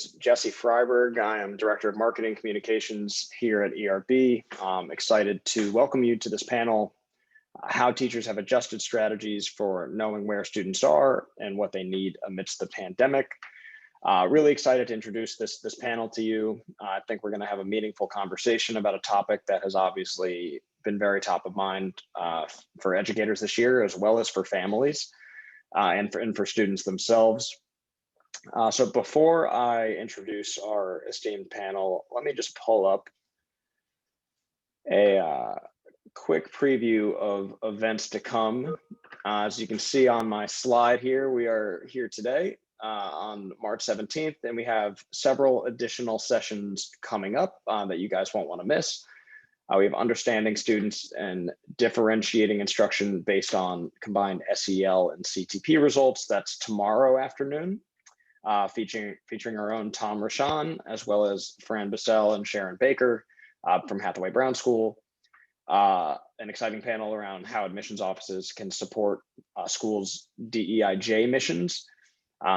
Jesse Freiberg. I am Director of Marketing Communications here at ERB. I'm excited to welcome you to this panel, how teachers have adjusted strategies for knowing where students are and what they need amidst the pandemic. Really excited to introduce this panel to you. I think we're going to have a meaningful conversation about a topic that has obviously been very top of mind for educators this year, as well as for families and for students themselves. So before I introduce our esteemed panel, let me just pull up a quick preview of events to come. As you can see on my slide here, we are here today on March 17th, and we have several additional sessions coming up that you guys won't want to miss. We have understanding students and differentiating instruction based on combined SEL and CTP results. That's tomorrow afternoon. Featuring our own Tom Rashan, as well as Fran Bissell and Sharon Baker from Hathaway Brown School. An exciting panel around how admissions offices can support schools' DEIJ missions.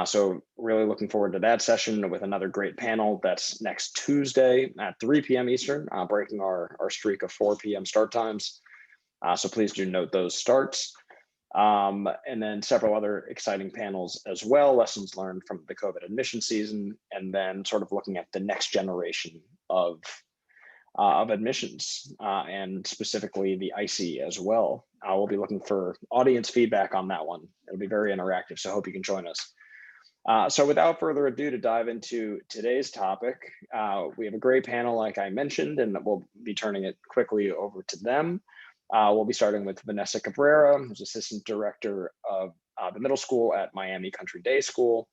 So really looking forward to that session with another great panel. That's next Tuesday at 3 p.m. Eastern, breaking our streak of 4 p.m. start times. So please do note those starts. And then several other exciting panels as well, lessons learned from the COVID admission season, and then sort of looking at the next generation of admissions and specifically the IC as well. We'll be looking for audience feedback on that one. It'll be very interactive, so I hope you can join us. So without further ado, to dive into today's topic, we have a great panel, like I mentioned, and we'll be turning it quickly over to them. We'll be starting with Vanessa Cabrera, who's Assistant Director of the middle school at Miami Country Day School.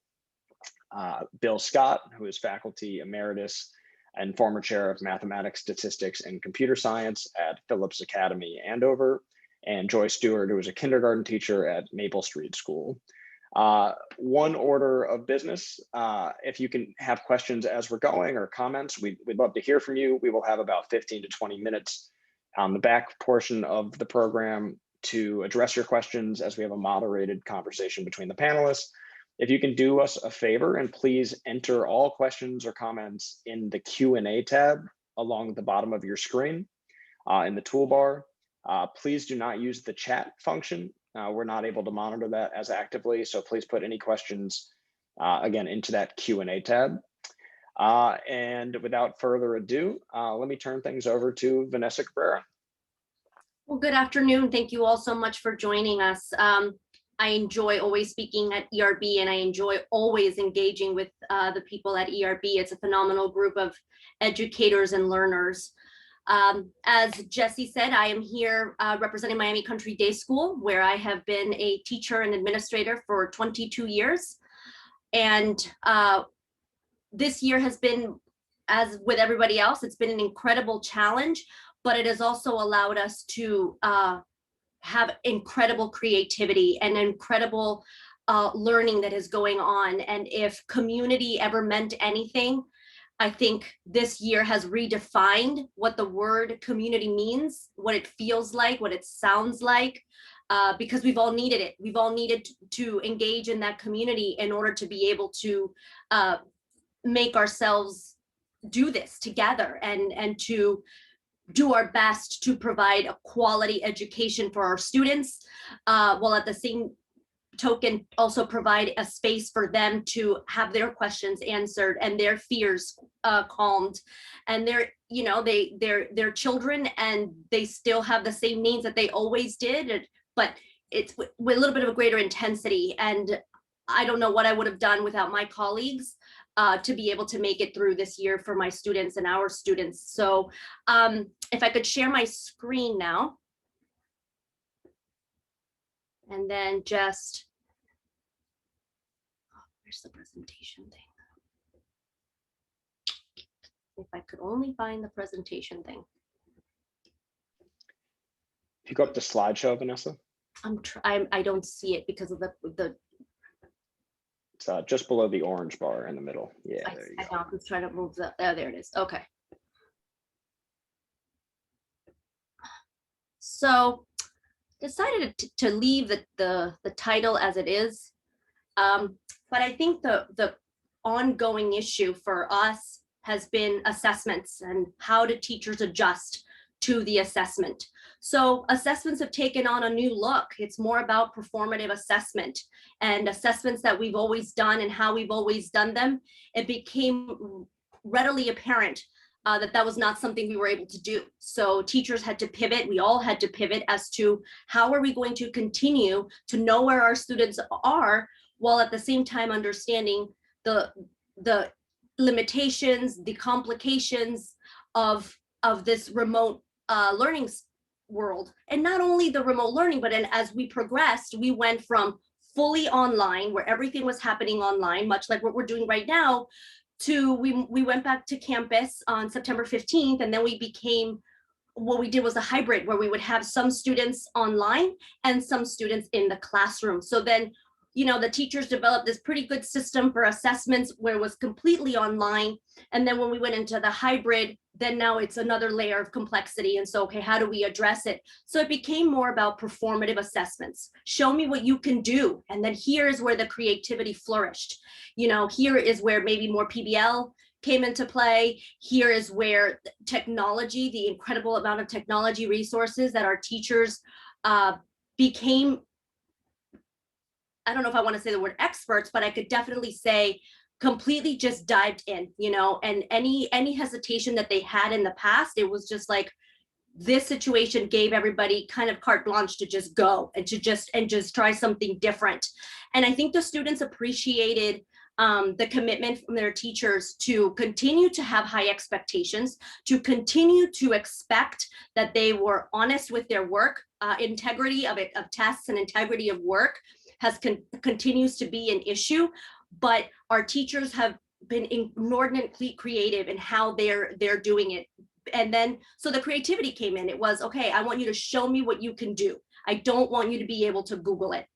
Bill Scott, who is Faculty Emeritus and former Chair of Mathematics, Statistics, and Computer Science at Phillips Academy, Andover. And Joy Stewart, who is a kindergarten teacher at Maple Street School. One order of business, if you can have questions as we're going or comments, we'd love to hear from you. We will have about 15 to 20 minutes on the back portion of the program to address your questions as we have a moderated conversation between the panelists. If you can do us a favor and please enter all questions or comments in the Q&A tab along the bottom of your screen in the toolbar. Please do not use the chat function. We're not able to monitor that as actively, so please put any questions again into that Q&A tab. And without further ado, let me turn things over to Vanessa Cabrera. Well, good afternoon. Thank you all so much for joining us. I enjoy always speaking at ERB, and I enjoy always engaging with the people at ERB. It's a phenomenal group of educators and learners. As Jesse said, I am here representing Miami Country Day School, where I have been a teacher and administrator for 22 years. And this year has been, as with everybody else, it's been an incredible challenge, but it has also allowed us to have incredible creativity and incredible learning that is going on. And if community ever meant anything, I think this year has redefined what the word community means, what it feels like, what it sounds like, because we've all needed it. We've all needed to engage in that community in order to be able to make ourselves do this together and to do our best to provide a quality education for our students, while at the same token also provide a space for them to have their questions answered and their fears calmed. And they're children, and they still have the same needs that they always did, but it's with a little bit of a greater intensity. And I don't know what I would have done without my colleagues to be able to make it through this year for my students and our students. So if I could share my screen now, and then just, where's the presentation thing? If I could only find the presentation thing. If you go up to slideshow, Vanessa. I don't see it because of the. It's just below the orange bar in the middle. Yeah, there you go. I was trying to move that. Oh, there it is. Okay. So decided to leave the title as it is, but I think the ongoing issue for us has been assessments and how do teachers adjust to the assessment. So assessments have taken on a new look. It's more about performative assessment and assessments that we've always done and how we've always done them. It became readily apparent that was not something we were able to do. So teachers had to pivot. We all had to pivot as to how are we going to continue to know where our students are while at the same time understanding the limitations, the complications of this remote learning world. And not only the remote learning, but as we progressed, we went from fully online, where everything was happening online, much like what we're doing right now, to we went back to campus on September 15th, and then what we did was a hybrid where we would have some students online and some students in the classroom. So then, the teachers developed this pretty good system for assessments where it was completely online. And then when we went into the hybrid, then now it's another layer of complexity. And so, okay, how do we address it? So it became more about performative assessments. Show me what you can do. And then here is where the creativity flourished. Here is where maybe more PBL came into play. Here is where technology, the incredible amount of technology resources that our teachers became, I don't know if I want to say the word experts, but I could definitely say completely just dived in, and any hesitation that they had in the past, it was just like this situation gave everybody kind of carte blanche to just go and to just try something different. And I think the students appreciated the commitment from their teachers to continue to have high expectations, to continue to expect that they were honest with their work, integrity of tests and integrity of work continues to be an issue, but our teachers have been inordinately creative in how they're doing it. And then, so the creativity came in. It was, okay, I want you to show me what you can do. I don't want you to be able to Google it.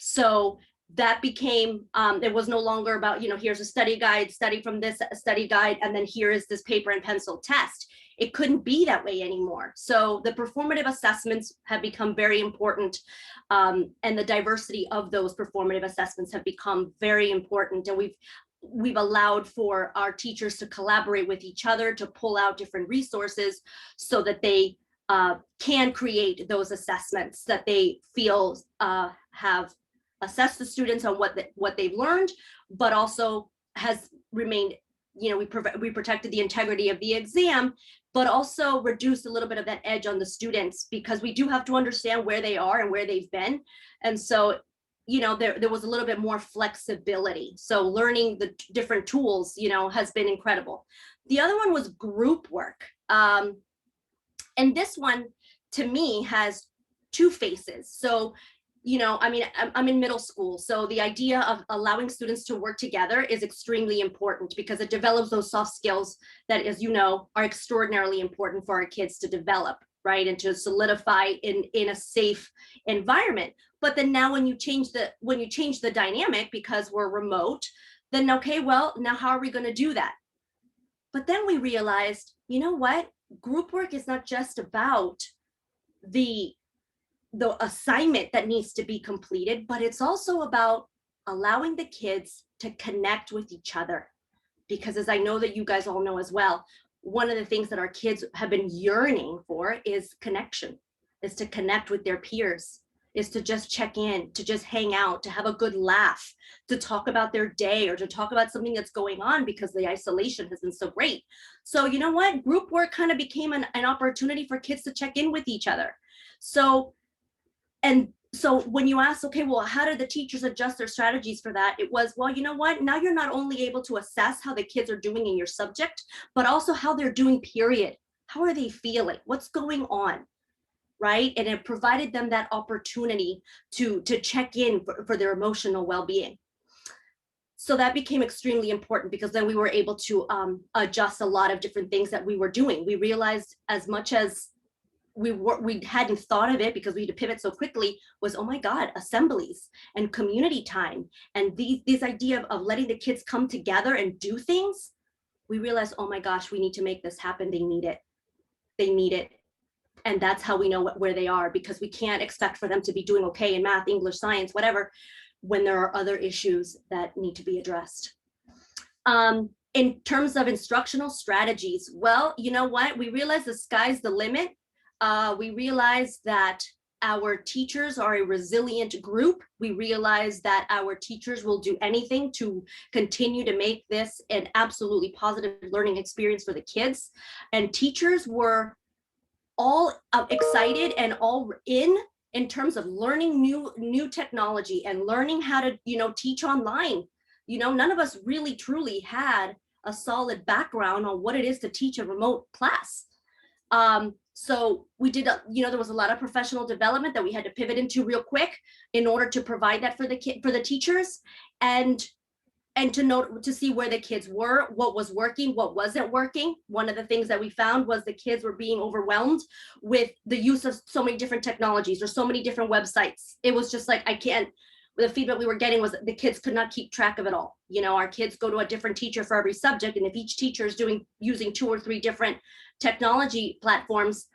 So that became, it was no longer about, here's a study guide, study from this study guide, and then here is this paper and pencil test. It couldn't be that way anymore. So the performative assessments have become very important, and the diversity of those performative assessments have become very important. And we've allowed for our teachers to collaborate with each other, to pull out different resources so that they can create those assessments that they feel have assessed the students on what they've learned, but also has remained, we protected the integrity of the exam, but also reduced a little bit of that edge on the students, because we do have to understand where they are and where they've been. And so, there was a little bit more flexibility. So learning the different tools, has been incredible. The other one was group work. And this one, to me, has two faces. So, I'm in middle school. So the idea of allowing students to work together is extremely important because it develops those soft skills that, as you know, are extraordinarily important for our kids to develop, right? And to solidify in a safe environment. But then now when you change the dynamic because we're remote, then okay, well, now how are we going to do that? But then we realized, you know what? Group work is not just about the assignment that needs to be completed, but it's also about allowing the kids to connect with each other. Because as I know that you guys all know as well, one of the things that our kids have been yearning for is connection, is to connect with their peers, is to just check in, to just hang out, to have a good laugh, to talk about their day or to talk about something that's going on because the isolation has been so great. So you know what? Group work kind of became an opportunity for kids to check in with each other. So when you ask, okay, well, how did the teachers adjust their strategies for that? It was, well, you know what? Now you're not only able to assess how the kids are doing in your subject, but also how they're doing, period. How are they feeling? What's going on? Right? And it provided them that opportunity to check in for their emotional well-being. So that became extremely important because then we were able to adjust a lot of different things that we were doing. We realized as much as we hadn't thought of it because we had to pivot so quickly was, oh my God, assemblies and community time and this idea of letting the kids come together and do things. We realized, oh my gosh, we need to make this happen. They need it. They need it. And that's how we know where they are, because we can't expect for them to be doing okay in math, English, science, whatever, when there are other issues that need to be addressed. In terms of instructional strategies, well, you know what? We realize the sky's the limit. We realize that our teachers are a resilient group. We realize that our teachers will do anything to continue to make this an absolutely positive learning experience for the kids. And teachers were all excited and all in terms of learning new technology and learning how to, teach online. None of us really truly had a solid background on what it is to teach a remote class. So we did, there was a lot of professional development that we had to pivot into real quick in order to provide that for the teachers, and to see where the kids were, what was working, what wasn't working. One of the things that we found was the kids were being overwhelmed with the use of so many different technologies or so many different websites. It was just like, the feedback we were getting was the kids could not keep track of it all. Our kids go to a different teacher for every subject, and if each teacher is using 2 or 3 different technology platforms,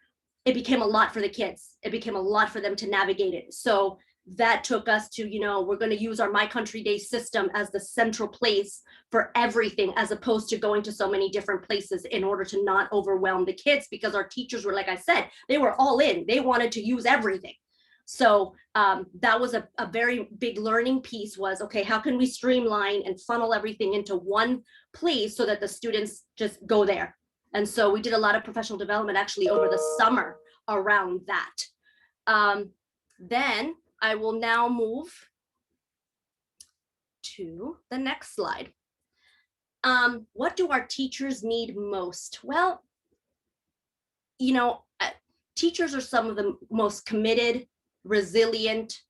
it became a lot for the kids. It became a lot for them to navigate it. So that took us to, we're going to use our My Country Day system as the central place for everything, as opposed to going to so many different places in order to not overwhelm the kids, because our teachers were, like I said, they were all in. They wanted to use everything. So that was a very big learning piece, was, okay, how can we streamline and funnel everything into one place so that the students just go there? And so we did a lot of professional development actually over the summer around that. Then I will now move to the next slide. What do our teachers need most? Well, teachers are some of the most committed, resilient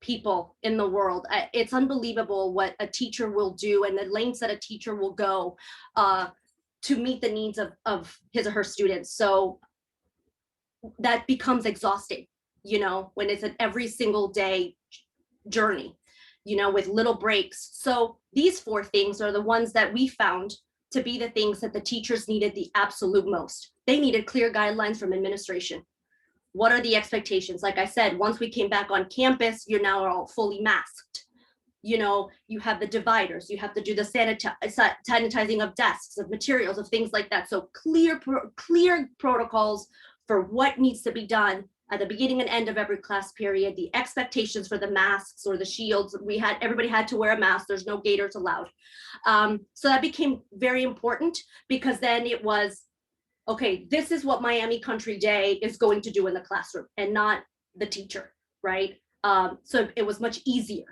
people in the world. It's unbelievable what a teacher will do and the lengths that a teacher will go to meet the needs of his or her students. So that becomes exhausting, when it's an every single day journey, with little breaks. So these 4 things are the ones that we found to be the things that the teachers needed the absolute most. They needed clear guidelines from administration. What are the expectations? Like I said, once we came back on campus, you're now all fully masked. You have the dividers, you have to do the sanitizing of desks, of materials, of things like that. So clear protocols for what needs to be done at the beginning and end of every class period, the expectations for the masks or the shields. Everybody had to wear a mask. There's no gaiters allowed. So that became very important, because then it was, okay, this is what Miami Country Day is going to do in the classroom and not the teacher, right? So it was much easier.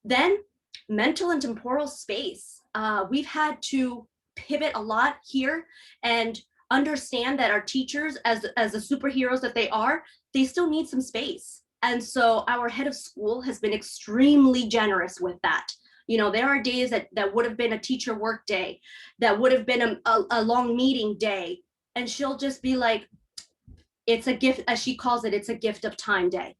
Then mental and temporal space. We've had to pivot a lot here and understand that our teachers, as the superheroes that they are, they still need some space. And so our head of school has been extremely generous with that. There are days that would have been a teacher work day, that would have been a long meeting day. And she'll just be like, it's a gift, as she calls it, it's a gift of time day.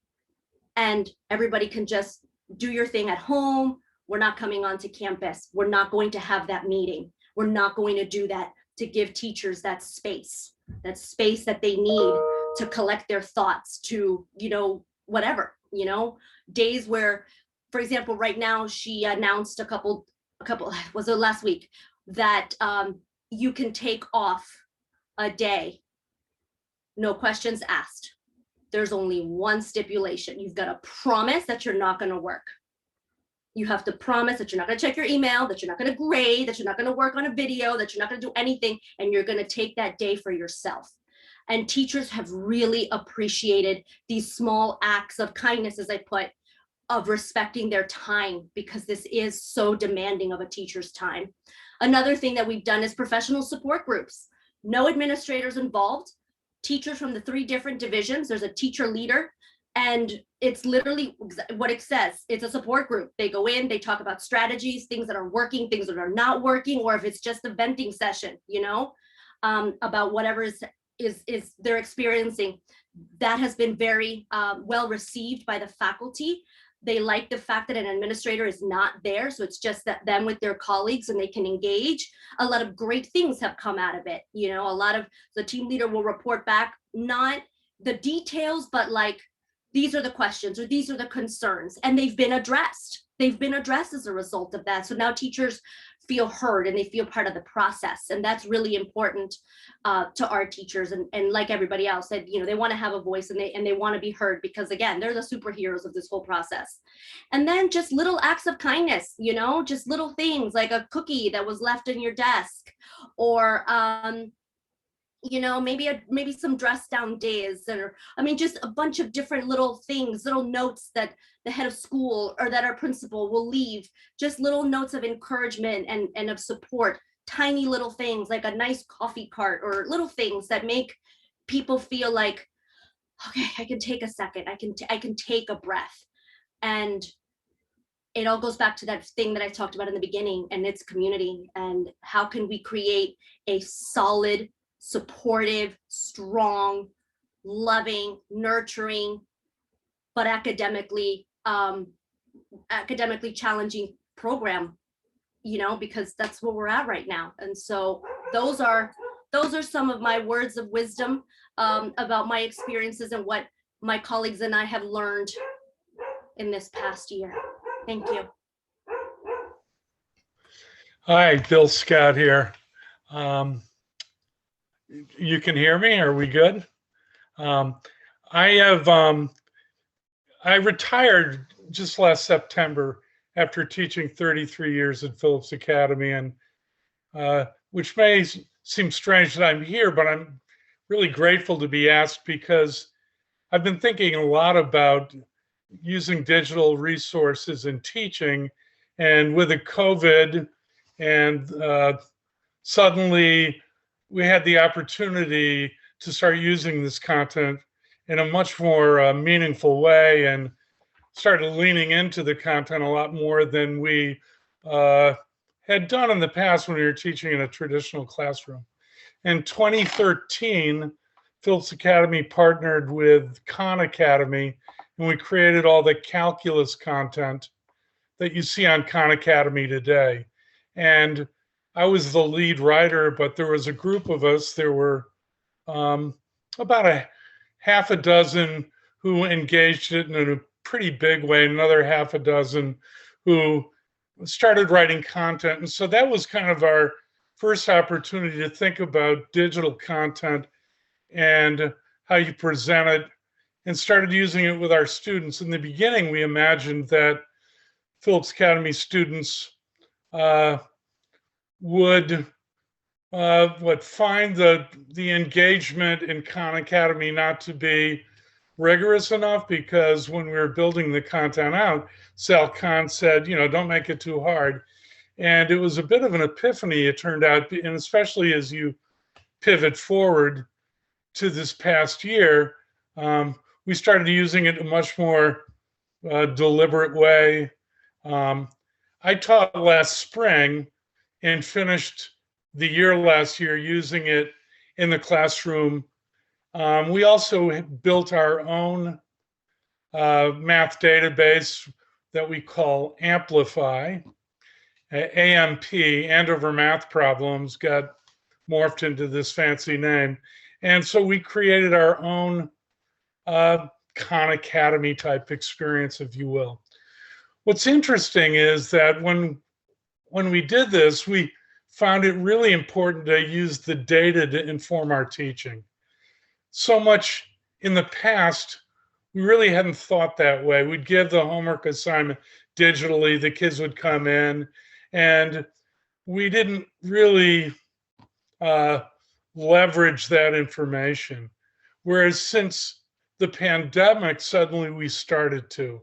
And everybody can just do your thing at home. We're not coming onto campus. We're not going to have that meeting. We're not going to do that, to give teachers that space that they need to collect their thoughts, to, whatever, days where, for example, right now she announced a couple, was it last week, that you can take off a day, no questions asked. There's only one stipulation. You've got to promise that you're not going to work. You have to promise that you're not going to check your email, that you're not going to grade, that you're not going to work on a video, that you're not going to do anything, and you're going to take that day for yourself. And teachers have really appreciated these small acts of kindness, as I put, of respecting their time, because this is so demanding of a teacher's time. Another thing that we've done is professional support groups. No administrators involved, teachers from the 3 different divisions. There's a teacher leader, and it's literally what it says. It's a support group. They go in, they talk about strategies, things that are working, things that are not working, or if it's just a venting session, about whatever is they're experiencing. That has been very well received by the faculty. They like the fact that an administrator is not there, so it's just that them with their colleagues and they can engage. A lot of great things have come out of it. A lot of the team leader will report back, not the details, but like these are the questions or these are the concerns, and they've been addressed. They've been addressed as a result of that. So now teachers feel heard and they feel part of the process. And that's really important to our teachers. And like everybody else said, you know, they want to have a voice and they want to be heard, because again, they're the superheroes of this whole process. And then just little acts of kindness, you know, just little things like a cookie that was left in your desk, or you know, maybe some dress down days, or I mean, just a bunch of different little things, little notes that the head of school or that our principal will leave, just little notes of encouragement and of support, tiny little things like a nice coffee cart, or little things that make people feel like, okay, I can take a second, I can take a breath. And it all goes back to that thing that I talked about in the beginning, and it's community. And how can we create a solid, supportive, strong, loving, nurturing, but academically challenging program, you know, because that's where we're at right now. And so those are some of my words of wisdom about my experiences and what my colleagues and I have learned in this past year. Thank you. Hi, Bill Scott here. You can hear me? Are we good? I retired just last September after teaching 33 years at Phillips Academy, and which may seem strange that I'm here, but I'm really grateful to be asked, because I've been thinking a lot about using digital resources in teaching, and with the COVID, and suddenly we had the opportunity to start using this content in a much more meaningful way, and started leaning into the content a lot more than we had done in the past when we were teaching in a traditional classroom. In 2013, Phillips Academy partnered with Khan Academy, and we created all the calculus content that you see on Khan Academy today. And I was the lead writer, but there was a group of us. There were about a half a dozen who engaged it in a pretty big way, another half a dozen who started writing content. And so that was kind of our first opportunity to think about digital content and how you present it, and started using it with our students. In the beginning, we imagined that Phillips Academy students would find the engagement in Khan Academy not to be rigorous enough, because when we were building the content out, Sal Khan said, you know, don't make it too hard. And it was a bit of an epiphany, it turned out, and especially as you pivot forward to this past year, we started using it in a much more deliberate way. I taught last spring and finished the year last year using it in the classroom. We also built our own math database that we call Amplify. AMP, Andover Math Problems, got morphed into this fancy name. And so we created our own Khan Academy type experience, if you will. What's interesting is that when we did this, we found it really important to use the data to inform our teaching. So much in the past, we really hadn't thought that way. We'd give the homework assignment digitally, the kids would come in, and we didn't really leverage that information. Whereas since the pandemic, suddenly we started to,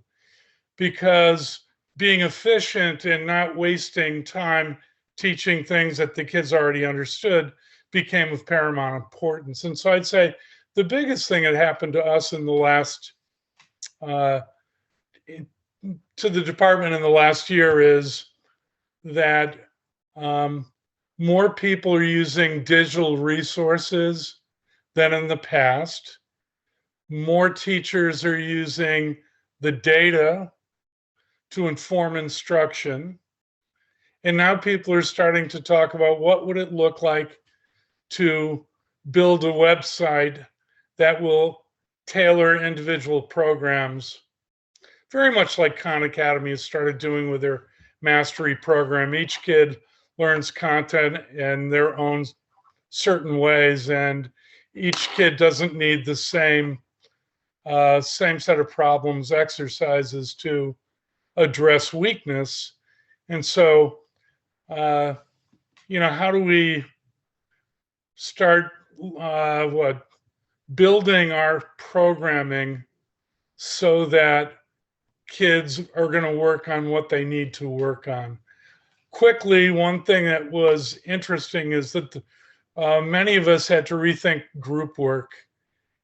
because being efficient and not wasting time teaching things that the kids already understood became of paramount importance. And so I'd say the biggest thing that happened to us in the last, to the department in the last year, is that more people are using digital resources than in the past. More teachers are using the data to inform instruction. And now people are starting to talk about what would it look like to build a website that will tailor individual programs, very much like Khan Academy has started doing with their mastery program. Each kid learns content in their own certain ways, and each kid doesn't need the same set of problems, exercises to address weakness. And so, how do we start building our programming so that kids are going to work on what they need to work on? Quickly, one thing that was interesting is that many of us had to rethink group work.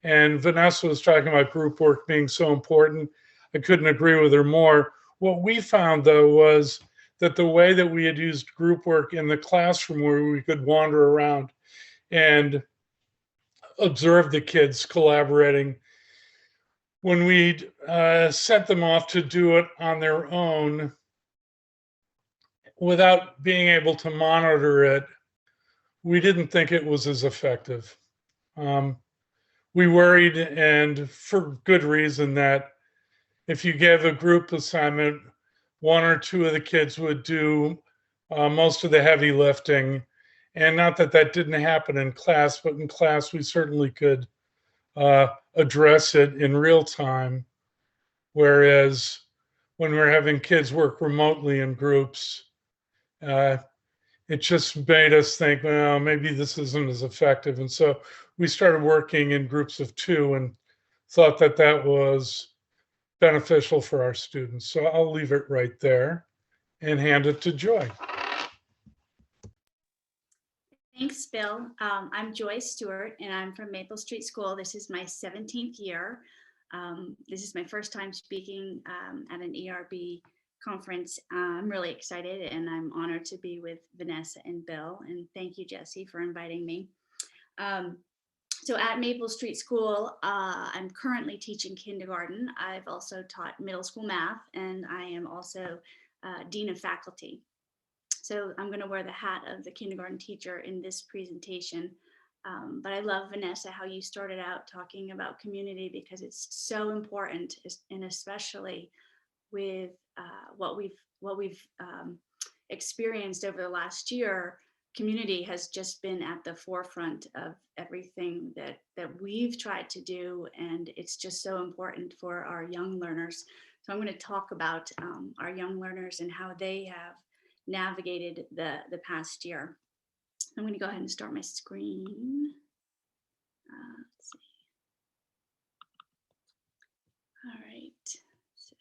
And Vanessa was talking about group work being so important. I couldn't agree with her more. What we found, though, was that the way that we had used group work in the classroom, where we could wander around and observe the kids collaborating, when we sent them off to do it on their own without being able to monitor it, we didn't think it was as effective. We worried, and for good reason, that if you gave a group assignment, one or two of the kids would do most of the heavy lifting. And not that that didn't happen in class, but in class we certainly could address it in real time. Whereas when we're having kids work remotely in groups, it just made us think, well, maybe this isn't as effective. And so we started working in groups of 2 and thought that that was beneficial for our students. So I'll leave it right there and hand it to Joy. Thanks, Bill. I'm Joy Stewart, and I'm from Maple Street School. This is my 17th year. This is my first time speaking at an ERB conference. I'm really excited, and I'm honored to be with Vanessa and Bill. And thank you, Jesse, for inviting me. So at Maple Street School, I'm currently teaching kindergarten. I've also taught middle school math, and I am also Dean of Faculty. So I'm going to wear the hat of the kindergarten teacher in this presentation. But I love, Vanessa, how you started out talking about community, because it's so important, and especially with what we've experienced over the last year. Community has just been at the forefront of everything that we've tried to do, and it's just so important for our young learners. So I'm going to talk about our young learners and how they have navigated the past year. I'm going to go ahead and start my screen. Let's see. All right, so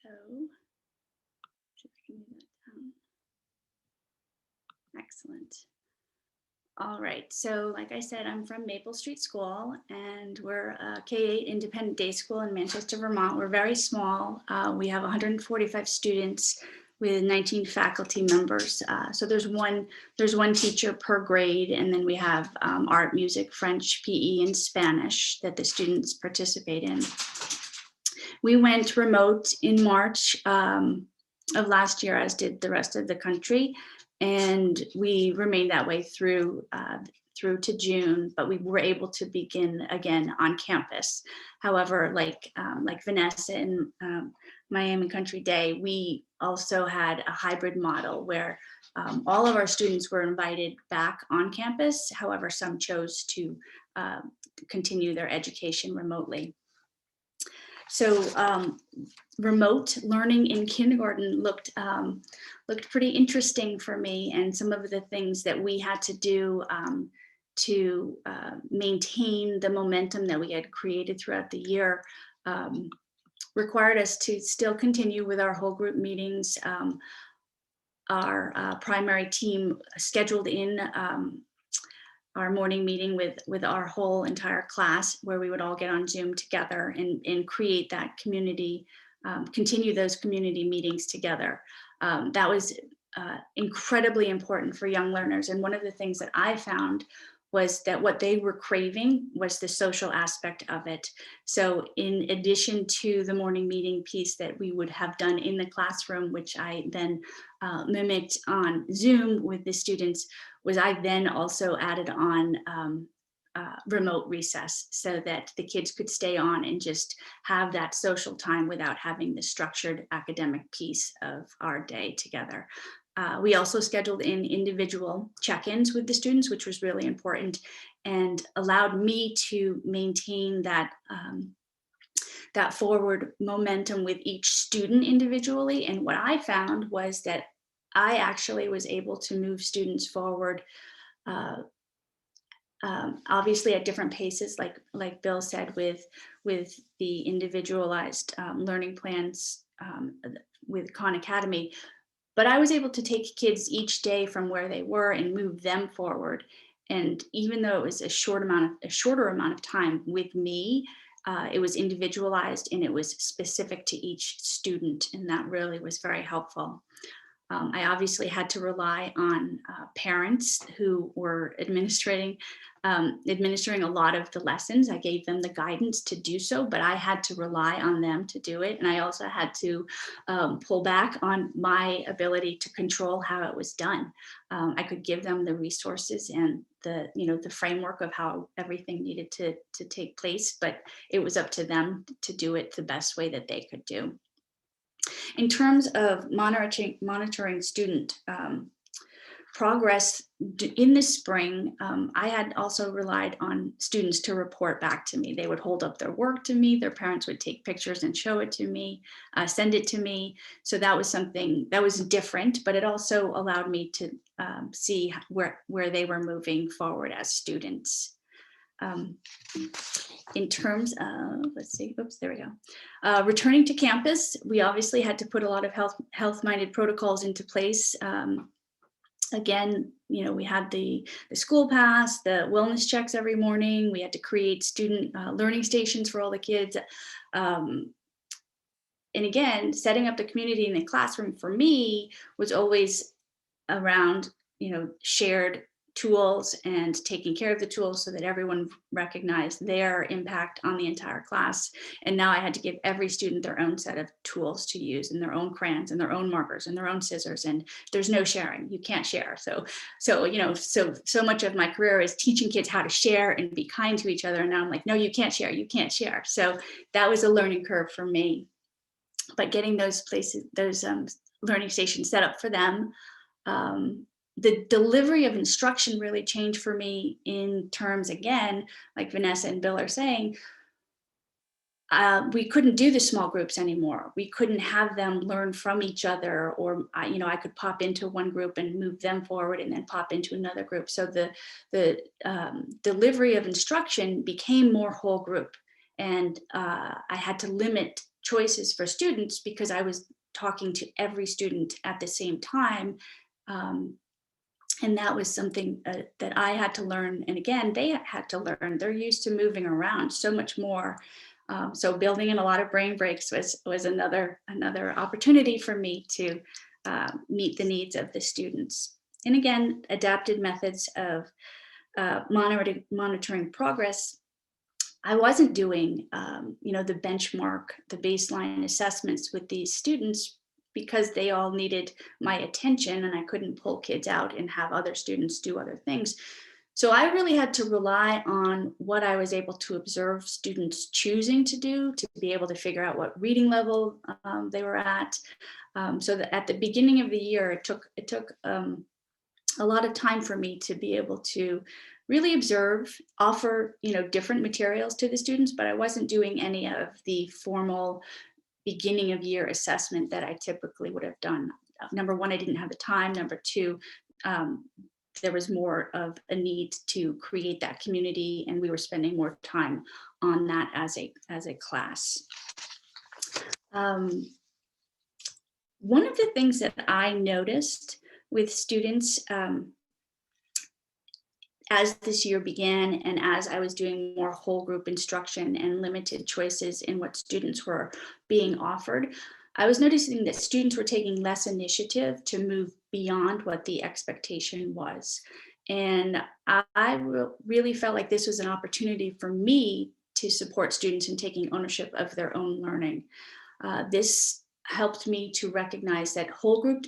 see if I can move that down. Excellent. All right, so like I said, I'm from Maple Street School, and we're a K-8 independent day school in Manchester, Vermont. We're very small. We have 145 students with 19 faculty members. So there's one teacher per grade, and then we have art, music, French, PE, and Spanish that the students participate in. We went remote in March of last year, as did the rest of the country. And we remained that way through to June, but we were able to begin again on campus. However, like Vanessa in Miami Country Day, we also had a hybrid model where all of our students were invited back on campus. However, some chose to continue their education remotely. So remote learning in kindergarten looked pretty interesting for me, and some of the things that we had to do to maintain the momentum that we had created throughout the year required us to still continue with our whole group meetings. Our primary team scheduled in our morning meeting with our whole entire class, where we would all get on Zoom together and create that community, continue those community meetings together. That was incredibly important for young learners. And one of the things that I found was that what they were craving was the social aspect of it. So in addition to the morning meeting piece that we would have done in the classroom, which I then mimicked on Zoom with the students, was I then also added on remote recess so that the kids could stay on and just have that social time without having the structured academic piece of our day together. We also scheduled in individual check-ins with the students, which was really important and allowed me to maintain that that forward momentum with each student individually. And what I found was that I actually was able to move students forward obviously at different paces, like Bill said, with the individualized learning plans with Khan Academy. But I was able to take kids each day from where they were and move them forward. And even though it was a shorter amount of time with me, it was individualized and it was specific to each student, and that really was very helpful. I obviously had to rely on parents who were administering a lot of the lessons. I gave them the guidance to do so, but I had to rely on them to do it. And I also had to pull back on my ability to control how it was done. I could give them the resources and the framework of how everything needed to take place, but it was up to them to do it the best way that they could do. In terms of monitoring student progress in the spring, I had also relied on students to report back to me. They would hold up their work to me. Their parents would take pictures and show it to me, send it to me. So that was something that was different, but it also allowed me to see where they were moving forward as students. In terms of, let's see, oops, there we go. Returning to campus, we obviously had to put a lot of health-minded protocols into place. Again, we had the school pass, the wellness checks every morning. We had to create student learning stations for all the kids. And again, setting up the community in the classroom for me was always around, shared tools and taking care of the tools so that everyone recognized their impact on the entire class. And now I had to give every student their own set of tools to use, and their own crayons and their own markers and their own scissors, and there's no sharing. You can't share. So much of my career is teaching kids how to share and be kind to each other. And now I'm like, no, you can't share. You can't share. So that was a learning curve for me. But getting those places, those learning stations set up for them, the delivery of instruction really changed for me in terms, again, like Vanessa and Bill are saying, we couldn't do the small groups anymore. We couldn't have them learn from each other, or I could pop into one group and move them forward and then pop into another group. So the delivery of instruction became more whole group, and I had to limit choices for students because I was talking to every student at the same time. And that was something that I had to learn. And again, they had to learn. They're used to moving around so much more. So building in a lot of brain breaks was another opportunity for me to meet the needs of the students. And again, adapted methods of monitoring progress. I wasn't doing, the benchmark, the baseline assessments with these students because they all needed my attention, and I couldn't pull kids out and have other students do other things. So I really had to rely on what I was able to observe students choosing to do to be able to figure out what reading level they were at. So that at the beginning of the year, it took a lot of time for me to be able to really observe, offer, different materials to the students, but I wasn't doing any of the formal beginning of year assessment that I typically would have done. Number one, I didn't have the time. Number two, there was more of a need to create that community, and we were spending more time on that as a class. One of the things that I noticed with students as this year began, and as I was doing more whole group instruction and limited choices in what students were being offered, I was noticing that students were taking less initiative to move beyond what the expectation was. And I really felt like this was an opportunity for me to support students in taking ownership of their own learning. This helped me to recognize that whole group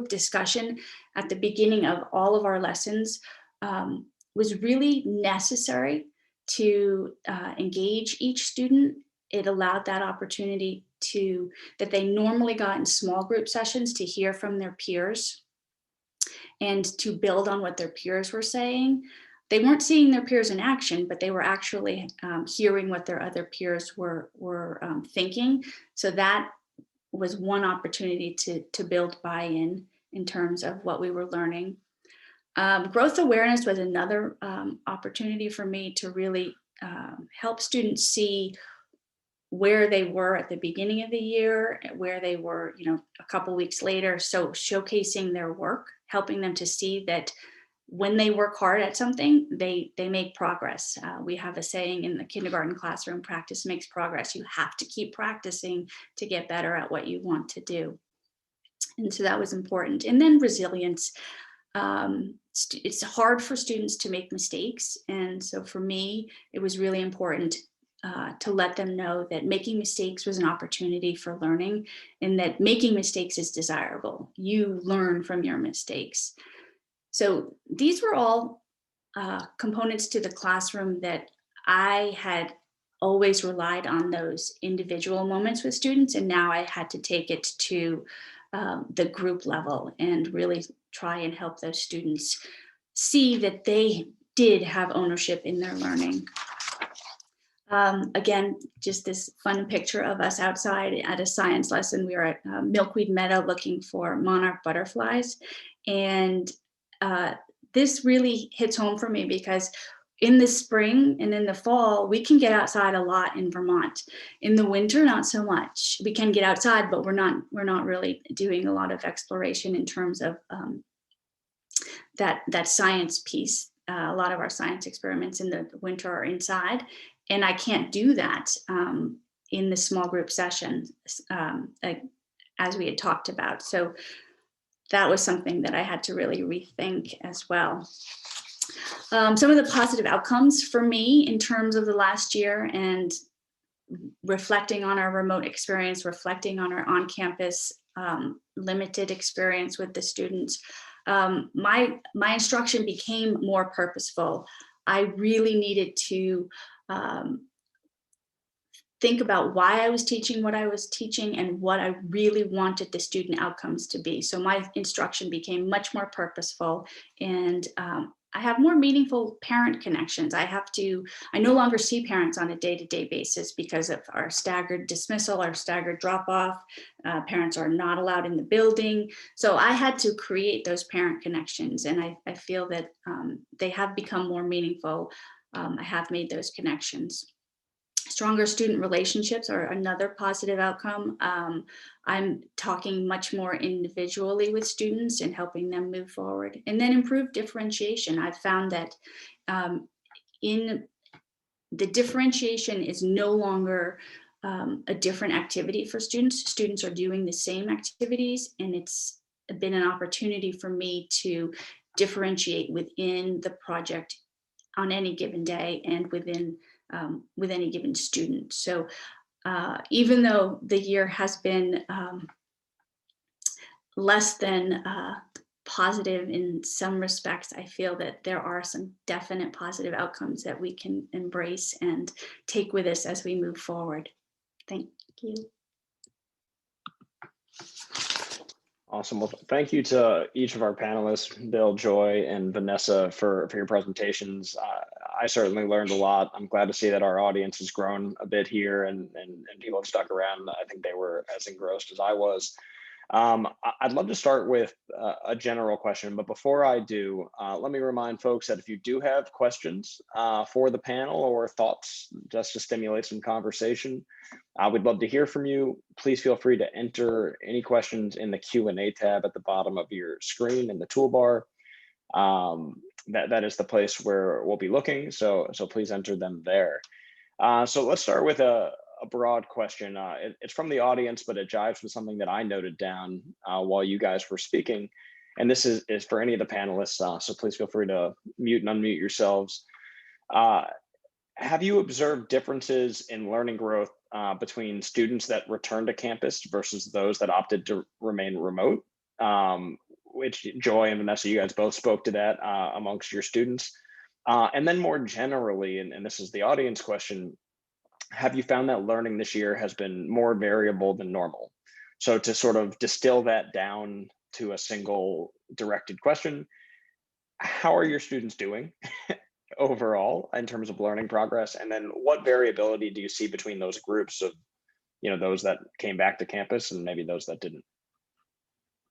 discussion at the beginning of all of our lessons was really necessary to engage each student. It allowed that opportunity that they normally got in small group sessions to hear from their peers and to build on what their peers were saying. They weren't seeing their peers in action, but they were actually hearing what their other peers were thinking. So that was one opportunity to build buy-in in terms of what we were learning. Growth awareness was another opportunity for me to really help students see where they were at the beginning of the year, where they were, a couple weeks later. So showcasing their work, helping them to see that when they work hard at something, they make progress. We have a saying in the kindergarten classroom, practice makes progress. You have to keep practicing to get better at what you want to do. And so that was important. And then resilience. It's hard for students to make mistakes. And so for me, it was really important to let them know that making mistakes was an opportunity for learning, and that making mistakes is desirable. You learn from your mistakes. So these were all components to the classroom that I had always relied on, those individual moments with students. And now I had to take it to the group level and really try and help those students see that they did have ownership in their learning. Again, just this fun picture of us outside at a science lesson. We were at Milkweed Meadow looking for monarch butterflies. And this really hits home for me because in the spring and in the fall, we can get outside a lot in Vermont. In the winter, not so much. We can get outside, but we're not really doing a lot of exploration in terms of that science piece. A lot of our science experiments in the winter are inside. And I can't do that in the small group sessions, as we had talked about. So that was something that I had to really rethink as well. Some of the positive outcomes for me in terms of the last year, and reflecting on our remote experience, reflecting on our on-campus limited experience with the students, my instruction became more purposeful. I really needed to think about why I was teaching what I was teaching and what I really wanted the student outcomes to be. So my instruction became much more purposeful, and I have more meaningful parent connections. I no longer see parents on a day-to-day basis because of our staggered dismissal, our staggered drop-off. Parents are not allowed in the building. So I had to create those parent connections, and I feel that they have become more meaningful. I have made those connections. Stronger student relationships are another positive outcome. I'm talking much more individually with students and helping them move forward. And then improved differentiation. I've found that in the differentiation is no longer a different activity for students. Students are doing the same activities, and it's been an opportunity for me to differentiate within the project on any given day and with any given student. So even though the year has been less than positive in some respects, I feel that there are some definite positive outcomes that we can embrace and take with us as we move forward. Thank you. Awesome. Well, thank you to each of our panelists, Bill, Joy, and Vanessa, for your presentations. I certainly learned a lot. I'm glad to see that our audience has grown a bit here and people have stuck around. I think they were as engrossed as I was. I'd love to start with a general question, but before I do, let me remind folks that if you do have questions for the panel or thoughts just to stimulate some conversation, we'd love to hear from you. Please feel free to enter any questions in the Q&A tab at the bottom of your screen in the toolbar. That is the place where we'll be looking, so please enter them there. So let's start with a broad question. It's from the audience, but it jives with something that I noted down while you guys were speaking. And this is for any of the panelists, so please feel free to mute and unmute yourselves. Have you observed differences in learning growth between students that return to campus versus those that opted to remain remote? which Joy and Vanessa, you guys both spoke to that amongst your students. And then more generally, and this is the audience question, have you found that learning this year has been more variable than normal? So to sort of distill that down to a single directed question, how are your students doing overall in terms of learning progress? And then what variability do you see between those groups of, those that came back to campus and maybe those that didn't?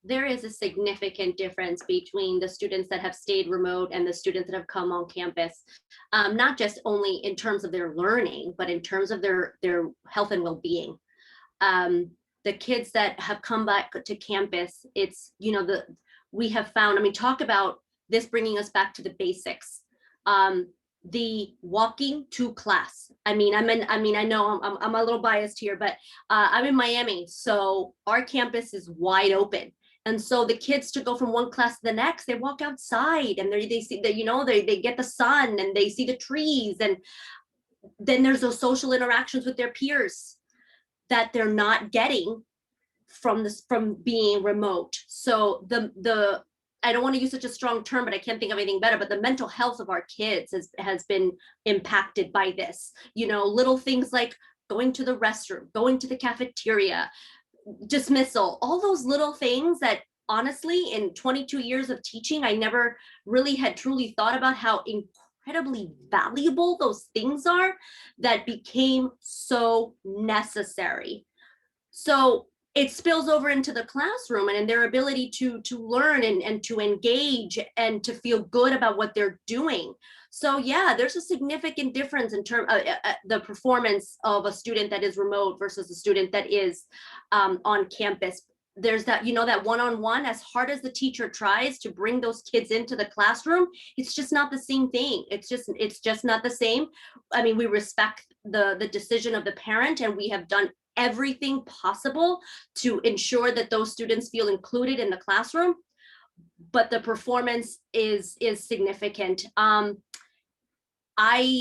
There is a significant difference between the students that have stayed remote and the students that have come on campus, not just only in terms of their learning, but in terms of their health and well-being. The kids that have come back to campus, it's, we have found, talk about this bringing us back to the basics. The walking to class. I know I'm a little biased here, but I'm in Miami, so our campus is wide open. And so the kids, to go from one class to the next, they walk outside and they see that, they get the sun and they see the trees. And then there's those social interactions with their peers that they're not getting from being remote. So the I don't want to use such a strong term, but I can't think of anything better, but the mental health of our kids has been impacted by this. Little things like going to the restroom, going to the cafeteria, dismissal, all those little things that honestly, in 22 years of teaching, I never really had truly thought about how incredibly valuable those things are, that became so necessary. So it spills over into the classroom and in their ability to learn and to engage and to feel good about what they're doing. So yeah, there's a significant difference in terms of the performance of a student that is remote versus a student that is on campus. There's that, that one-on-one, as hard as the teacher tries to bring those kids into the classroom, it's just not the same thing. It's just not the same. We respect the decision of the parent, and we have done everything possible to ensure that those students feel included in the classroom, but the performance is significant. I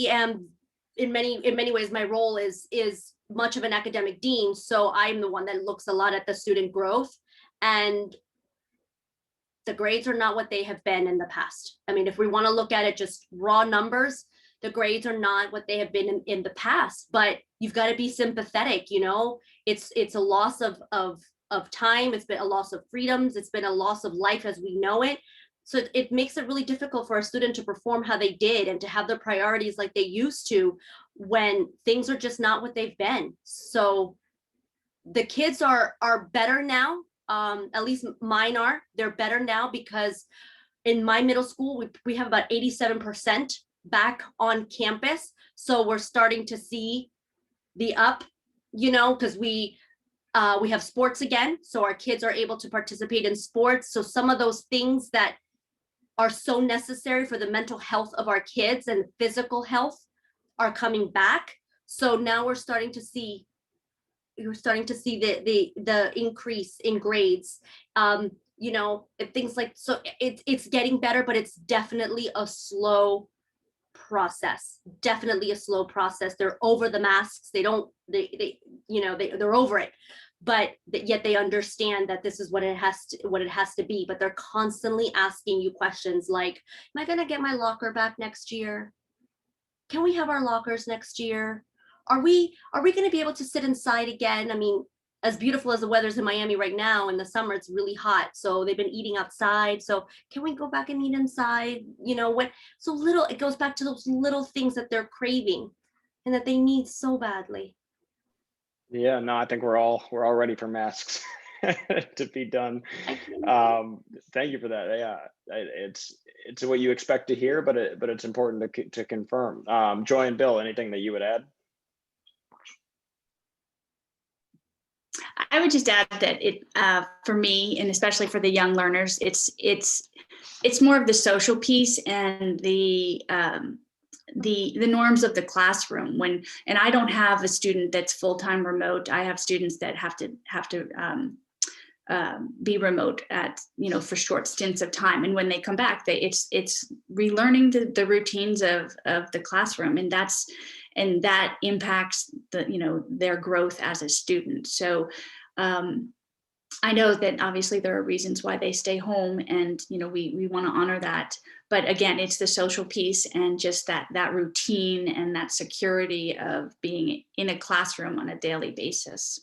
am in many ways, my role is much of an academic dean, so I'm the one that looks a lot at the student growth, and the grades are not what they have been in the past. If we want to look at it just raw numbers, the grades are not what they have been in the past, but you've got to be sympathetic. It's a loss of time. It's been a loss of freedoms. It's been a loss of life as we know it. So it makes it really difficult for a student to perform how they did and to have their priorities like they used to when things are just not what they've been. So the kids are better now. At least mine are. They're better now because in my middle school, we have about 87% back on campus. So we're starting to see the up, because we have sports again. So our kids are able to participate in sports. So some of those things that are so necessary for the mental health of our kids and physical health are coming back. So now we're starting to see the increase in grades. Things like, so it's getting better, but it's definitely a slow process. They're over the masks. They're over it, but yet they understand that this is what it has to be. But they're constantly asking you questions like, am I going to get my locker back next year? Can we have our lockers next year? Are we going to be able to sit inside again? As beautiful as the weather's in Miami right now, in the summer, it's really hot. So they've been eating outside. So can we go back and eat inside? It goes back to those little things that they're craving and that they need so badly. Yeah, no, I think we're all ready for masks to be done. Thank you for that. Yeah, it's what you expect to hear, but it's important to confirm. Joy and Bill, anything that you would add? I would just add that for me, and especially for the young learners, it's more of the social piece and the norms of the classroom. And I don't have a student that's full-time remote. I have students that have to be remote for short stints of time. And when they come back, it's relearning the routines of the classroom, and that impacts their growth as a student. So I know that obviously there are reasons why they stay home, and we want to honor that. But again, it's the social piece and just that routine and that security of being in a classroom on a daily basis.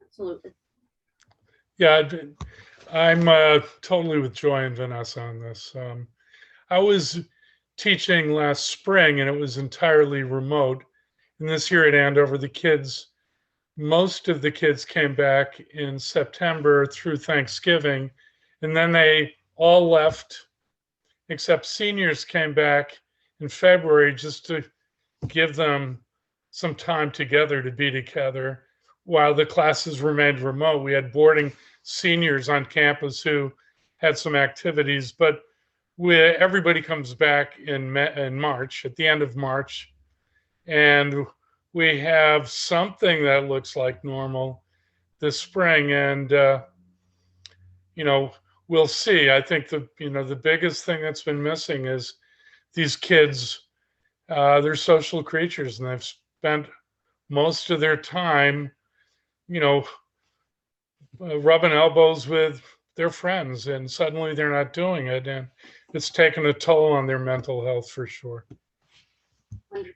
Absolutely. Yeah, I'm totally with Joy and Vanessa on this. I was teaching last spring and it was entirely remote. And this year at Andover, most of the kids came back in September through Thanksgiving, and then they all left, except seniors came back in February just to give them some time together to be together while the classes remained remote. We had boarding seniors on campus who had some activities, but everybody comes back in March, at the end of March, and we have something that looks like normal this spring, and we'll see. I think the biggest thing that's been missing is these kids. They're social creatures, and they've spent most of their time, rubbing elbows with their friends, and suddenly they're not doing it, and it's taken a toll on their mental health for sure. 100%.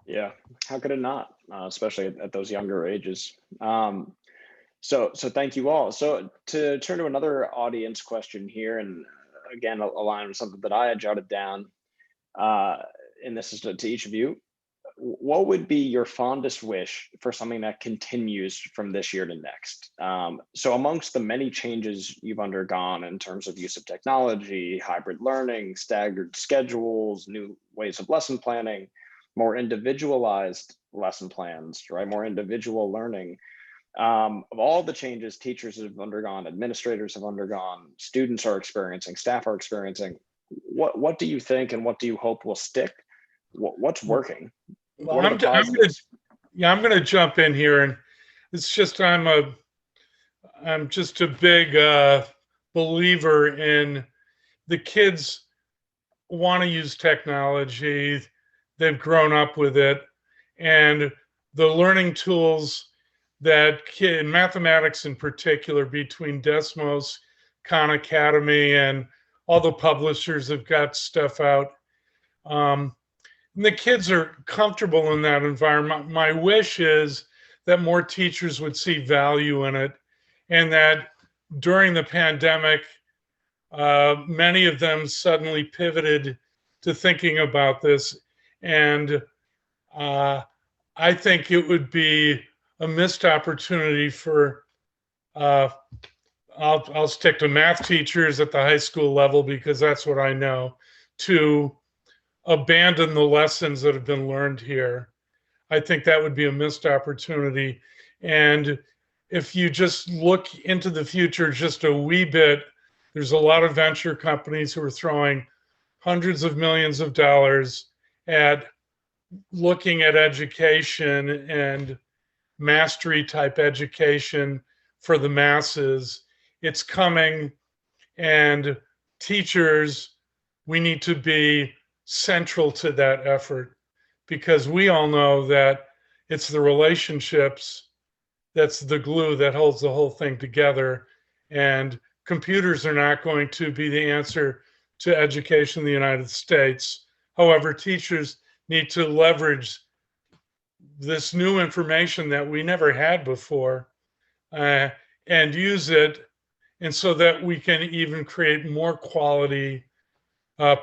Yeah, how could it not, especially at those younger ages? So thank you all. So to turn to another audience question here, and again, align with something that I had jotted down, and this is to each of you. What would be your fondest wish for something that continues from this year to next? So amongst the many changes you've undergone in terms of use of technology, hybrid learning, staggered schedules, new ways of lesson planning, more individualized lesson plans, right? More individual learning. Of all the changes teachers have undergone, administrators have undergone, students are experiencing, staff are experiencing, what do you think and what do you hope will stick? What's working? Well, what are the positives? I'm gonna jump in here, and it's just I'm just a big believer in the kids want to use technology. They've grown up with it, and the learning tools that in mathematics in particular, between Desmos, Khan Academy, and all the publishers have got stuff out. The kids are comfortable in that environment. My wish is that more teachers would see value in it, and that during the pandemic, many of them suddenly pivoted to thinking about this. And I think it would be a missed opportunity for, I'll stick to math teachers at the high school level because that's what I know, to abandon the lessons that have been learned here. I think that would be a missed opportunity. And if you just look into the future just a wee bit, there's a lot of venture companies who are throwing hundreds of millions of dollars at looking at education and mastery type education for the masses. It's coming, and teachers, we need to be central to that effort, because we all know that it's the relationships that's the glue that holds the whole thing together, and computers are not going to be the answer to education in the United States. However, teachers need to leverage this new information that we never had before and use it, and so that we can even create more quality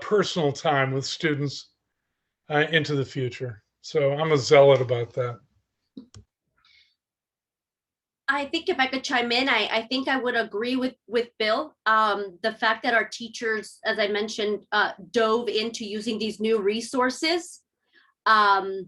personal time with students into the future. So I'm a zealot about that. I think if I could chime in, I think I would agree with Bill. The fact that our teachers, as I mentioned, dove into using these new resources. I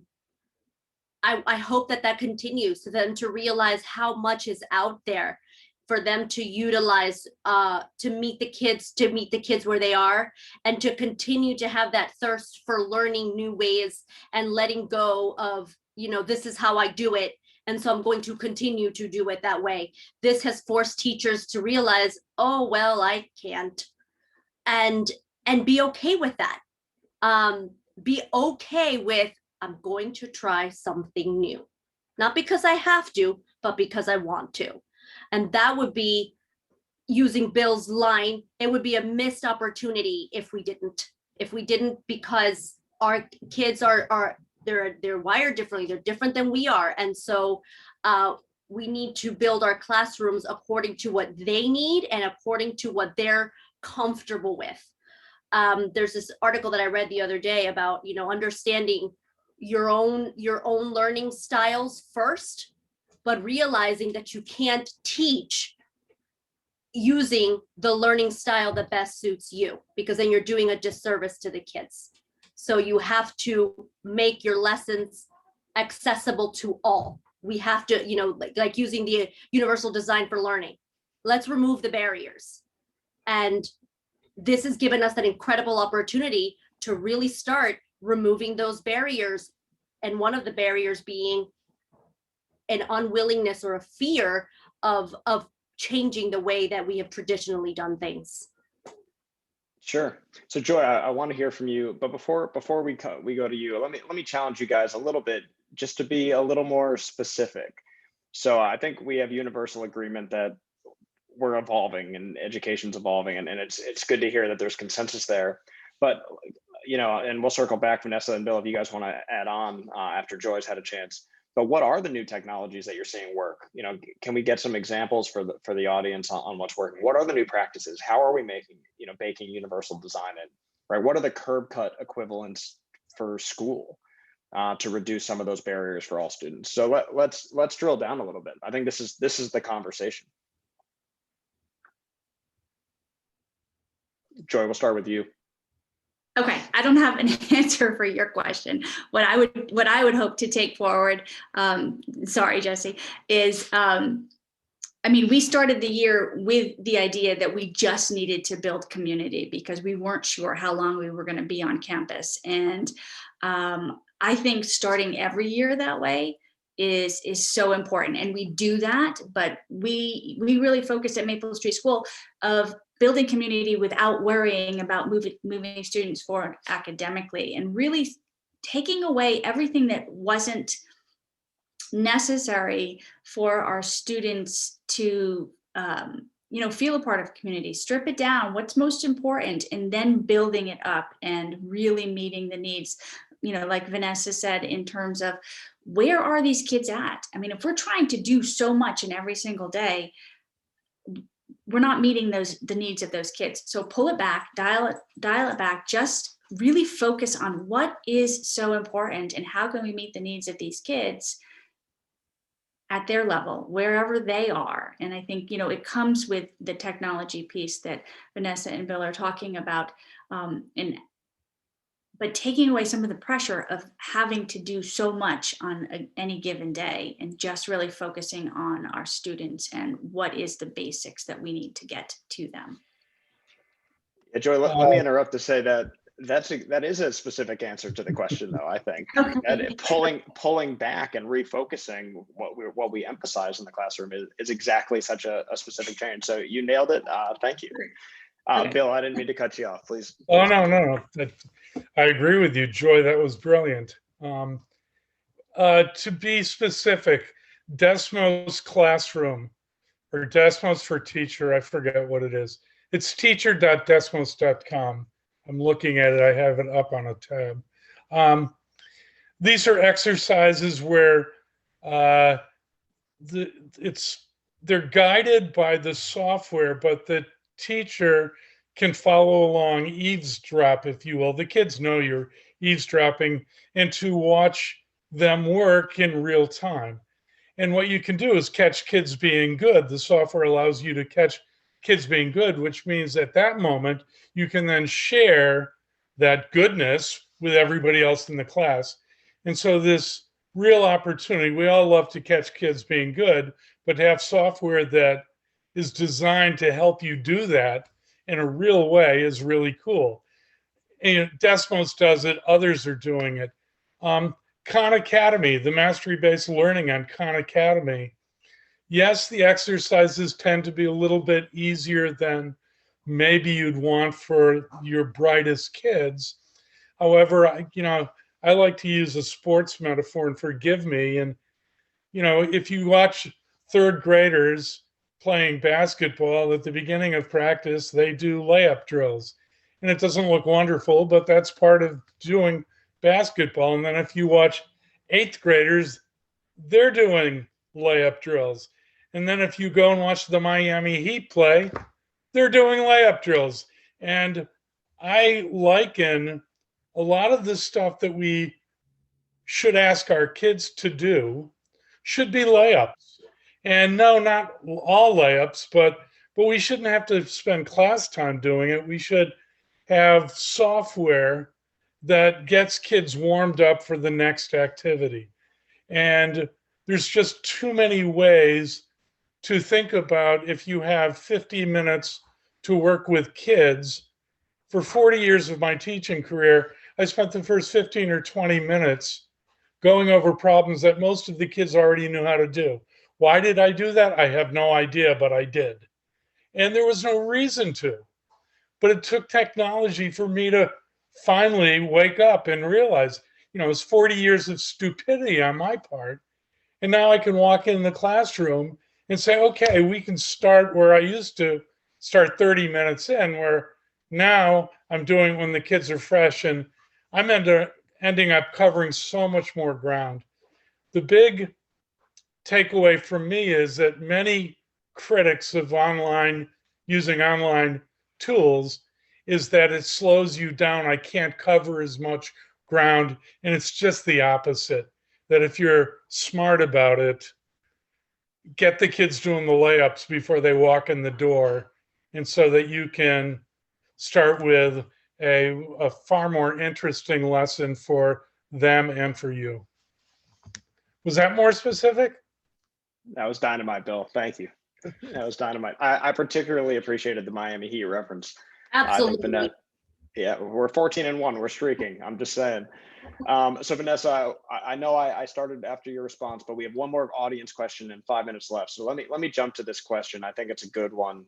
hope that continues, for them to realize how much is out there for them to utilize to meet the kids where they are, and to continue to have that thirst for learning new ways and letting go of, this is how I do it, and so I'm going to continue to do it that way. This has forced teachers to realize, oh, well, I can't, and be okay with that. Be okay with, I'm going to try something new, not because I have to, but because I want to. And that would be, using Bill's line, it would be a missed opportunity if we didn't, because our kids they're wired differently. They're different than we are. And so we need to build our classrooms according to what they need and according to what they're comfortable with. There's this article that I read the other day about, understanding your own learning styles first, but realizing that you can't teach using the learning style that best suits you, because then you're doing a disservice to the kids. So you have to make your lessons accessible to all. We have to, like using the universal design for learning. Let's remove the barriers. And this has given us an incredible opportunity to really start removing those barriers. And one of the barriers being an unwillingness or a fear of changing the way that we have traditionally done things. Sure. So Joy, I want to hear from you, but before we go to you, let me challenge you guys a little bit, just to be a little more specific. So I think we have universal agreement that we're evolving and education's evolving, and it's good to hear that there's consensus there. But and we'll circle back, Vanessa and Bill, if you guys want to add on after Joy's had a chance. But what are the new technologies that you're seeing work? Can we get some examples for the audience on what's working? What are the new practices? How are we making, baking universal design in, right? What are the curb cut equivalents for school to reduce some of those barriers for all students? So let's drill down a little bit. I think this is the conversation. Joy, we'll start with you. Okay, I don't have an answer for your question. What I would hope to take forward, sorry, Jesse, is, we started the year with the idea that we just needed to build community because we weren't sure how long we were going to be on campus. And I think starting every year that way is so important. And we do that, but we really focused at Maple Street School of building community without worrying about moving students forward academically, and really taking away everything that wasn't necessary for our students to feel a part of community. Strip it down, what's most important, and then building it up and really meeting the needs, like Vanessa said, in terms of where are these kids at? If we're trying to do so much in every single day, we're not meeting the needs of those kids. So pull it back, dial it back, just really focus on what is so important and how can we meet the needs of these kids at their level, wherever they are. And I think, it comes with the technology piece that Vanessa and Bill are talking about, but taking away some of the pressure of having to do so much on any given day and just really focusing on our students and what is the basics that we need to get to them. Yeah, Joy, let me interrupt to say that is a specific answer to the question, though. I think that pulling back and refocusing what we emphasize in the classroom is exactly such a specific change. So you nailed it. Thank you. Okay. Bill, I didn't mean to cut you off. Please. Oh, no. I agree with you, Joy. That was brilliant. To be specific, Desmos Classroom, or Desmos for Teacher, I forget what it is. It's teacher.desmos.com. I'm looking at it. I have it up on a tab. These are exercises where they're guided by the software, but the teacher can follow along, eavesdrop, if you will. The kids know you're eavesdropping, and to watch them work in real time. And what you can do is catch kids being good. The software allows you to catch kids being good, which means at that moment, you can then share that goodness with everybody else in the class. And so this real opportunity, we all love to catch kids being good, but to have software that is designed to help you do that in a real way is really cool. And Desmos does it, others are doing it. Khan Academy, the mastery-based learning on Khan Academy. Yes, the exercises tend to be a little bit easier than maybe you'd want for your brightest kids. However, I like to use a sports metaphor, and forgive me. And, if you watch third graders playing basketball, at the beginning of practice, they do layup drills. And it doesn't look wonderful, but that's part of doing basketball. And then if you watch 8th graders, they're doing layup drills. And then if you go and watch the Miami Heat play, they're doing layup drills. And I liken a lot of the stuff that we should ask our kids to do should be layups. And no, not all layups, but we shouldn't have to spend class time doing it. We should have software that gets kids warmed up for the next activity. And there's just too many ways to think about if you have 50 minutes to work with kids. For 40 years of my teaching career, I spent the first 15 or 20 minutes going over problems that most of the kids already knew how to do. Why did I do that? I have no idea, but I did. And there was no reason to. But it took technology for me to finally wake up and realize, it was 40 years of stupidity on my part. And now I can walk in the classroom and say, okay, we can start where I used to start 30 minutes in, where now I'm doing when the kids are fresh, and I'm ending up covering so much more ground. The big takeaway from me is that many critics of using online tools is that it slows you down. I can't cover as much ground. And it's just the opposite, that if you're smart about it, get the kids doing the layups before they walk in the door, and so that you can start with a far more interesting lesson for them and for you. Was that more specific? That was dynamite, Bill. Thank you. That was dynamite. I particularly appreciated the Miami Heat reference. Absolutely. Yeah, we're 14-1. We're streaking. I'm just saying. So Vanessa, I know I started after your response, but we have one more audience question and 5 minutes left. So let me jump to this question. I think it's a good one,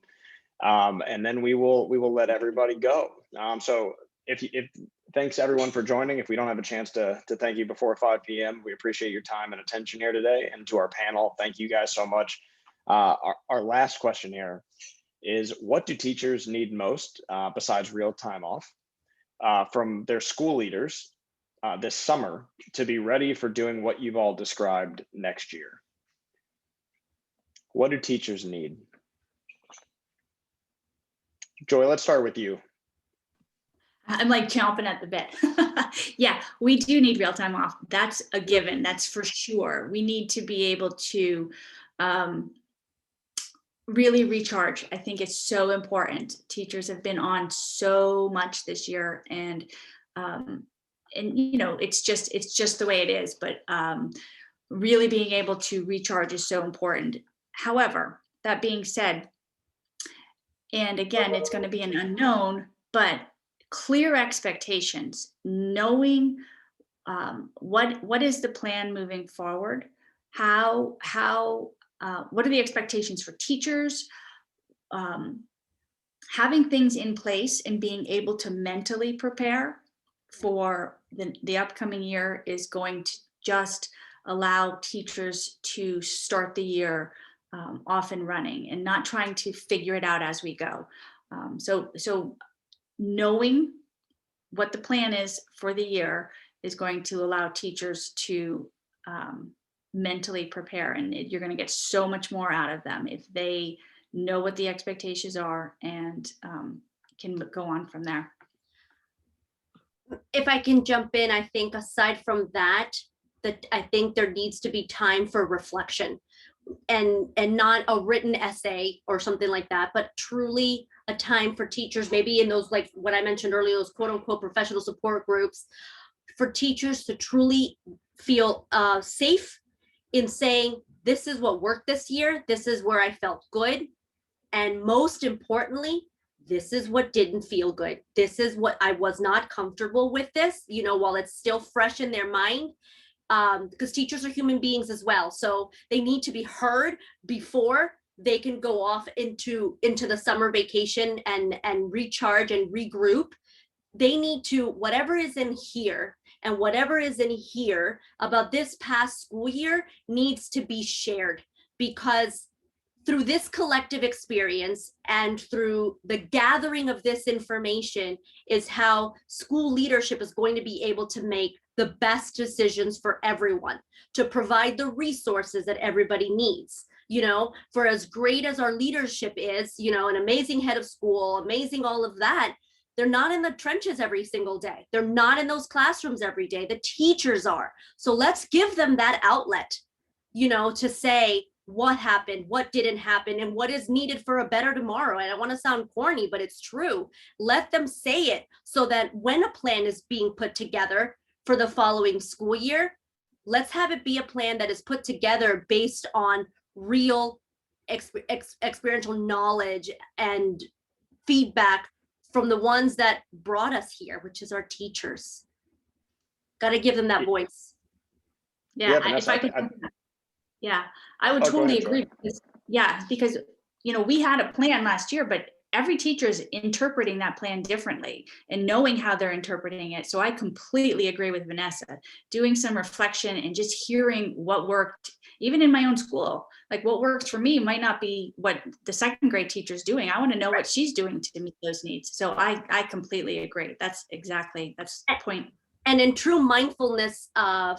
and then we will let everybody go. So if thanks everyone for joining. If we don't have a chance to thank you before 5 p.m., we appreciate your time and attention here today. And to our panel, thank you guys so much. Our last question here is, what do teachers need most besides real time off from their school leaders this summer to be ready for doing what you've all described next year? What do teachers need? Joy, let's start with you. I'm like chomping at the bit. Yeah, we do need real time off. That's a given. That's for sure. We need to be able to really recharge. I think it's so important. Teachers have been on so much this year, and it's just the way it is. But really being able to recharge is so important. However, that being said, and again, it's going to be an unknown, but clear expectations, knowing what is the plan moving forward, what are the expectations for teachers, having things in place and being able to mentally prepare for the upcoming year is going to just allow teachers to start the year off and running and not trying to figure it out as we go. So knowing what the plan is for the year is going to allow teachers to mentally prepare, and you're going to get so much more out of them if they know what the expectations are and can go on from there. If I can jump in, I think aside from that I think there needs to be time for reflection, and not a written essay or something like that, but truly a time for teachers, maybe in those, like what I mentioned earlier, those quote unquote professional support groups, for teachers to truly feel safe in saying, this is what worked this year, this is where I felt good, and most importantly, this is what didn't feel good. This is what I was not comfortable with this, while it's still fresh in their mind. Because teachers are human beings as well. So they need to be heard before they can go off into the summer vacation and recharge and regroup. They need to, whatever is in here and whatever is in here about this past school year needs to be shared, because through this collective experience and through the gathering of this information is how school leadership is going to be able to make the best decisions for everyone, to provide the resources that everybody needs. You know, for as great as our leadership is, you know, an amazing head of school, amazing all of that, they're not in the trenches every single day. They're not in those classrooms every day. The teachers are. So let's give them that outlet, you know, to say what happened, what didn't happen, and what is needed for a better tomorrow. And I don't want to sound corny, but it's true. Let them say it so that when a plan is being put together for the following school year, let's have it be a plan that is put together based on real experiential knowledge and feedback from the ones that brought us here, which is our teachers. Got to give them that voice. Yeah, Vanessa, if I could, yeah, I would Oh, go totally ahead, agree. Because, you know, we had a plan last year, but every teacher is interpreting that plan differently and knowing how they're interpreting it. So I completely agree with Vanessa, doing some reflection and just hearing what worked, even in my own school. Like what works for me might not be what the second grade teacher is doing. I want to know what she's doing to meet those needs. So I completely agree. That's the point. And in true mindfulness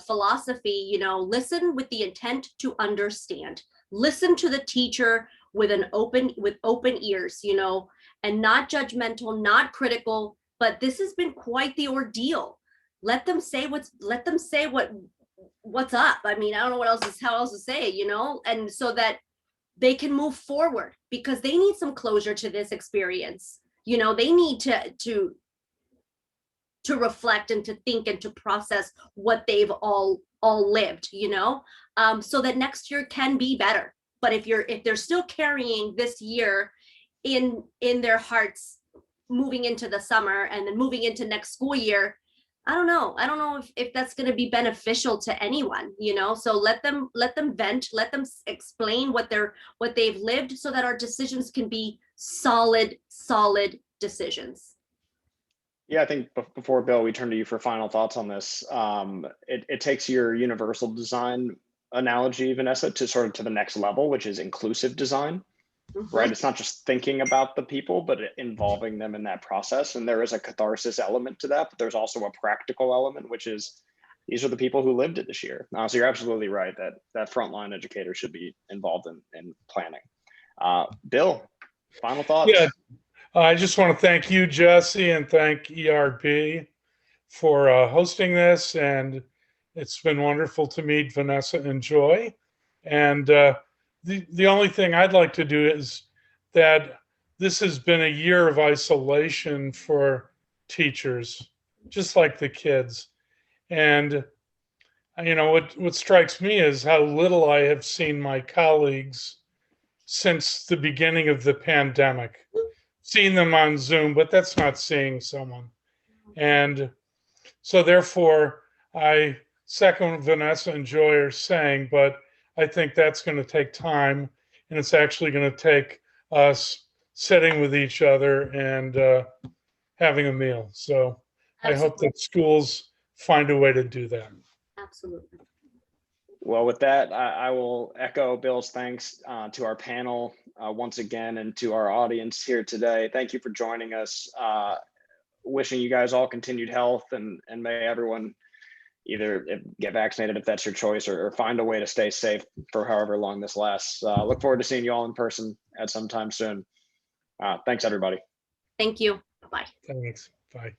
philosophy, you know, listen with the intent to understand. Listen to the teacher with open ears, you know, and not judgmental, not critical. But this has been quite the ordeal. Let them say what's up. I mean, I don't know how else to say it, you know, and so that they can move forward because they need some closure to this experience. You know, they need to reflect and to think and to process what they've all lived, you know, so that next year can be better. But if they're still carrying this year in their hearts, moving into the summer and then moving into next school year, I don't know if that's going to be beneficial to anyone, you know. So let them vent, let them explain what they've lived, so that our decisions can be solid decisions. Yeah, I think before Bill, we turn to you for final thoughts on this. It takes your universal design analogy, Vanessa, to the next level, which is inclusive design, right? It's not just thinking about the people, but involving them in that process. And there is a catharsis element to that, but there's also a practical element, which is these are the people who lived it this year. So you're absolutely right that frontline educators should be involved in planning. Bill, final thoughts? Yeah, I just want to thank you, Jesse, and thank ERB for hosting this. And it's been wonderful to meet Vanessa and Joy. And the only thing I'd like to do is that this has been a year of isolation for teachers, just like the kids. And, you know, what strikes me is how little I have seen my colleagues since the beginning of the pandemic. Seen them on Zoom, but that's not seeing someone. And so therefore, I second what Vanessa and Joy are saying, but I think that's going to take time, and it's actually going to take us sitting with each other and having a meal. So I hope that schools find a way to do that. Absolutely. Well, with that, I will echo Bill's thanks to our panel once again, and to our audience here today. Thank you for joining us. Wishing you guys all continued health, and may everyone either get vaccinated if that's your choice, or find a way to stay safe for however long this lasts. Look forward to seeing you all in person at some time soon. Thanks, everybody. Thank you. Bye-bye. Thanks. Bye.